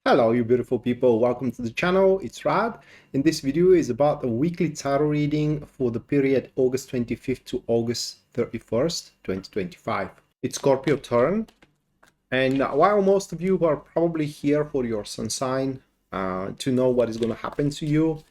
Hello, you beautiful people. Welcome to the channel. It's Rad. And this video is about the weekly tarot reading for the period August 25th to August 31st, 2025. It's Scorpio turn. And while most of you are probably here for your sun sign to know what is going to happen to you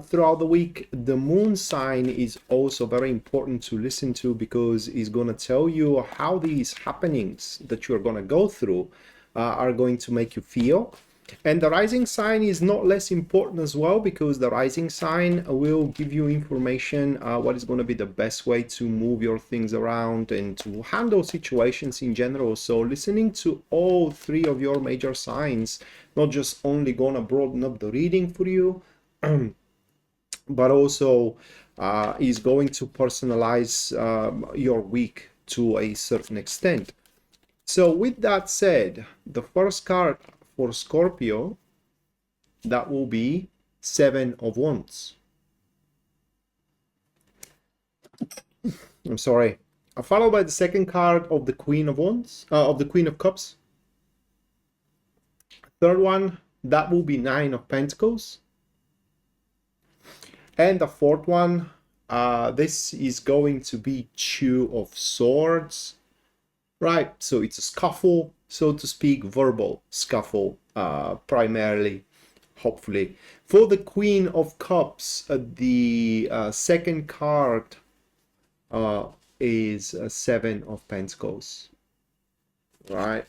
throughout the week, the moon sign is also very important to listen to because it's going to tell you how these happenings that you're going to go through are going to make you feel. And the rising sign is not less important as well, because the rising sign will give you information what is going to be the best way to move your things around and to handle situations in general. So listening to all three of your major signs, not just only going to broaden up the reading for you, but also is going to personalize your week to a certain extent. So with that said, the first card for Scorpio, that will be Seven of Wands. I'm sorry. Followed by the second card of the Queen of Wands, of the Queen of Cups. Third one, that will be Nine of Pentacles. And the fourth one, this is going to be Two of Swords. Right, so it's a scuffle, so to speak, verbal scuffle, primarily, hopefully. For the Queen of Cups, the second card is Seven of Pentacles. Right.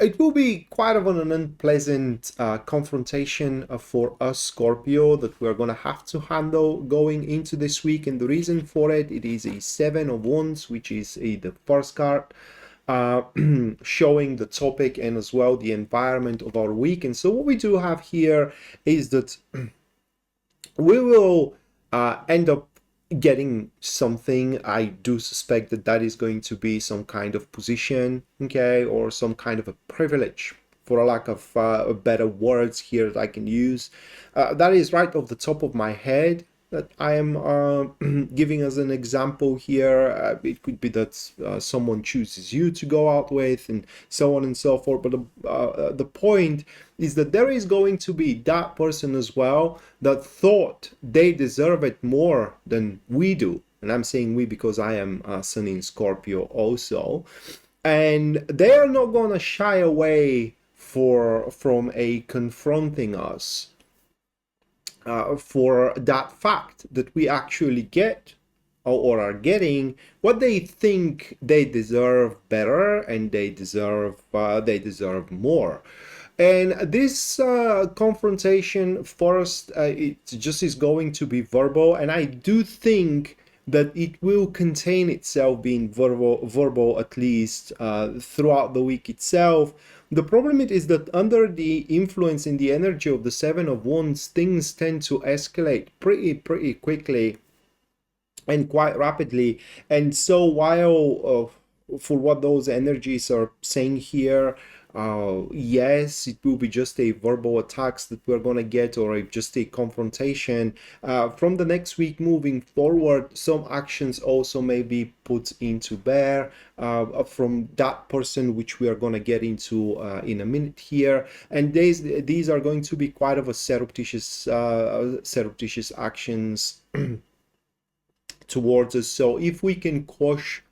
It will be quite of an unpleasant confrontation for us, Scorpio, that we're going to have to handle going into this week. And the reason for it is a Seven of Wands, which is the first card, showing the topic and as well the environment of our week. And so what we do have here is that we will end up getting something. I do suspect that that is going to be some kind of position, okay, or some kind of a privilege, for a lack of better words here that I can use. That is right off the top of my head that I am giving as an example here. It could be that someone chooses you to go out with, and so on and so forth. But the point is that there is going to be that person as well that thought they deserve it more than we do. And I'm saying we because I am Sun in Scorpio also. And they are not going to shy away from confronting us for that fact that we actually get or are getting what they think they deserve better, and they deserve more. And this confrontation first, it just is going to be verbal, and I do think that it will contain itself being verbal at least throughout the week itself. The problem is that under the influence in the energy of the Seven of Wands, things tend to escalate pretty quickly and quite rapidly. And so while for what those energies are saying here, yes, it will be just a verbal attacks that we're going to get, or just a confrontation. From the next week moving forward, some actions also may be put into bear from that person, which we are going to get into in a minute here. And these are going to be quite of a surreptitious actions towards us. So if we can quash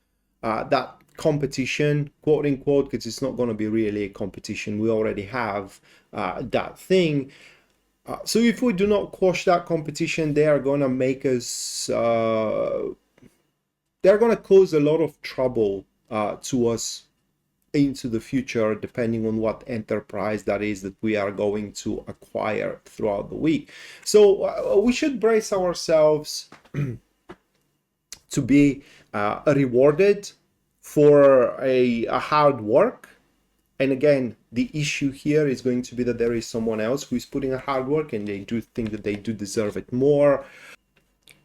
that competition, quote unquote, because it's not going to be really a competition, we already have that thing. So if we do not quash that competition, they are going to make us they're going to cause a lot of trouble to us into the future, depending on what enterprise that is that we are going to acquire throughout the week. So we should brace ourselves to be rewarded for a hard work. And again, the issue here is going to be that there is someone else who is putting a hard work, and they do think that they do deserve it more.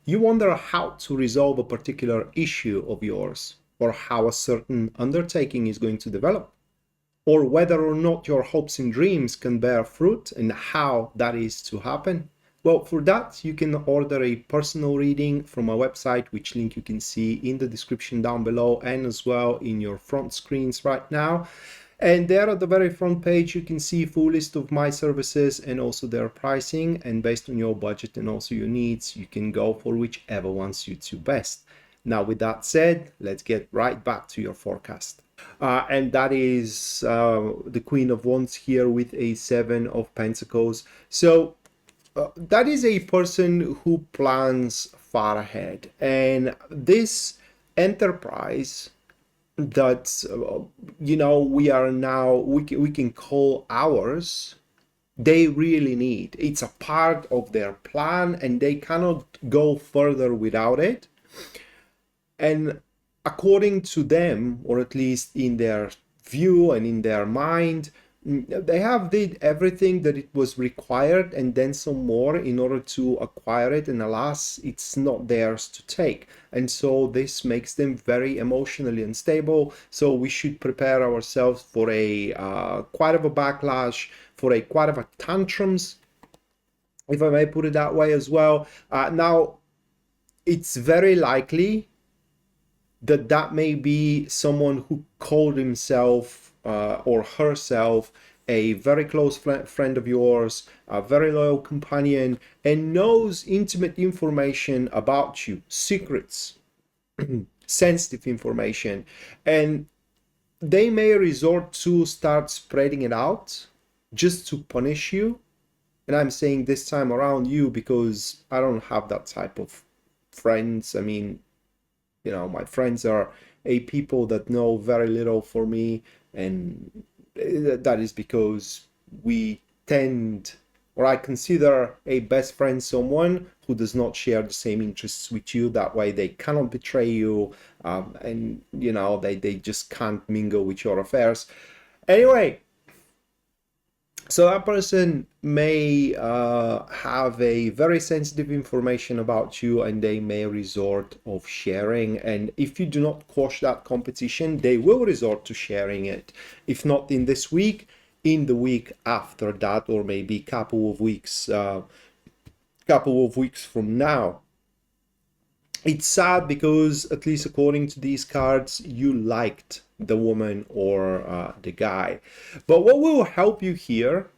You wonder how to resolve a particular issue of yours, or how a certain undertaking is going to develop, or whether or not your hopes and dreams can bear fruit, and how that is to happen. Well, for that, you can order a personal reading from my website, which link you can see in the description down below and as well in your front screens right now. And there at the very front page, you can see full list of my services and also their pricing. And based on your budget and also your needs, you can go for whichever one suits you best. Now, with that said, let's get right back to your forecast. And that is the Queen of Wands here with a Seven of Pentacles. So that is a person who plans far ahead. And this enterprise that we are now we can call ours, they really need, it's a part of their plan and they cannot go further without it. And according to them, or at least in their view and in their mind, they have did everything that it was required and then some more in order to acquire it, and alas, it's not theirs to take. And so this makes them very emotionally unstable. So we should prepare ourselves for a quite of a backlash, for a quite of a tantrums, if I may put it that way as well. Now, it's very likely that that may be someone who called himself or herself a very close friend of yours, a very loyal companion, and knows intimate information about you, secrets, sensitive information, and they may resort to start spreading it out just to punish you. And I'm saying this time around you because I don't have that type of friends. I mean, my friends are a people that know very little for me, and that is because we tend, or I consider a best friend someone who does not share the same interests with you. That way they cannot betray you, and they just can't mingle with your affairs. Anyway, so that person may have a very sensitive information about you, and they may resort of sharing. And if you do not quash that competition, they will resort to sharing it. If not in this week, in the week after that, or maybe couple of weeks from now. It's sad because, at least according to these cards, you liked the woman or the guy. But what will help you here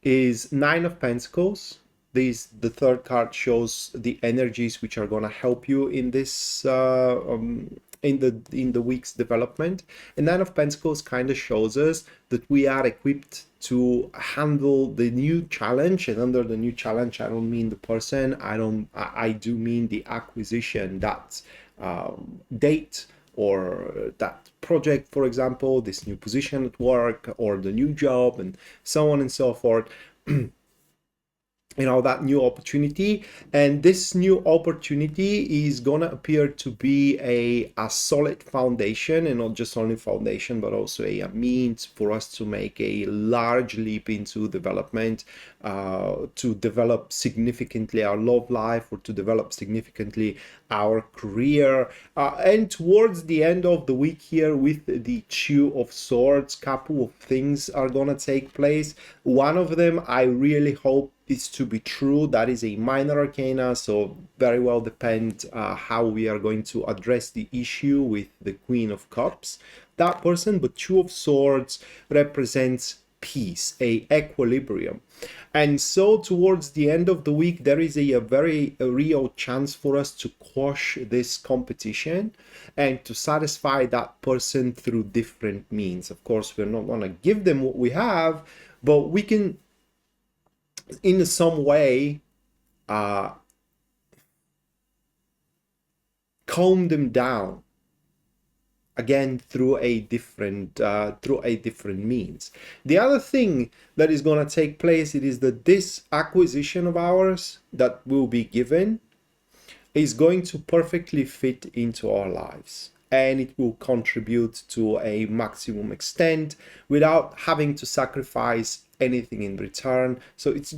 is Nine of Pentacles. The third card shows the energies which are going to help you in this in the week's development. And Nine of Pentacles kind of shows us that we are equipped to handle the new challenge. And under the new challenge, I don't mean the person, I do mean the acquisition, that date or that project, for example, this new position at work or the new job, and so on and so forth. That new opportunity. And this new opportunity is gonna appear to be a solid foundation, and not just only foundation, but also a means for us to make a large leap into development, to develop significantly our love life, or to develop significantly our career. And towards the end of the week here, with the Two of Swords, couple of things are gonna take place. One of them I really hope is to be true. That is a minor arcana, so very well depend how we are going to address the issue with the Queen of Cups, that person. But Two of Swords represents peace, a equilibrium. And so towards the end of the week, there is a very real chance for us to quash this competition and to satisfy that person through different means. Of course, we're not going to give them what we have, but we can in some way calm them down, again through a different means. The other thing that is going to take place, it is that this acquisition of ours that will be given is going to perfectly fit into our lives, and it will contribute to a maximum extent without having to sacrifice anything in return. So it's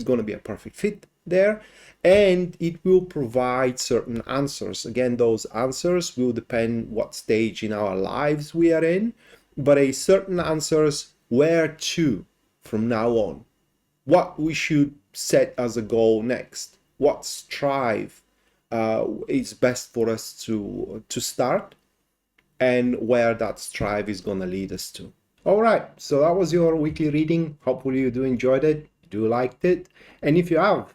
going to be a perfect fit there, and it will provide certain answers. Again, those answers will depend what stage in our lives we are in, but certain answers where to from now on, what we should set as a goal next? What strive is best for us to start, and where that strive is gonna lead us to. All right, so that was your weekly reading. Hopefully you do enjoyed it, you do liked it, and if you have,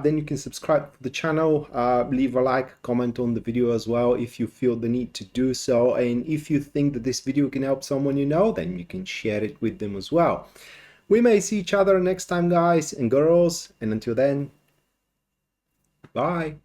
then you can subscribe to the channel, leave a like, comment on the video as well if you feel the need to do so, and if you think that this video can help someone you know, then you can share it with them as well. We may see each other next time, guys and girls, and until then, bye.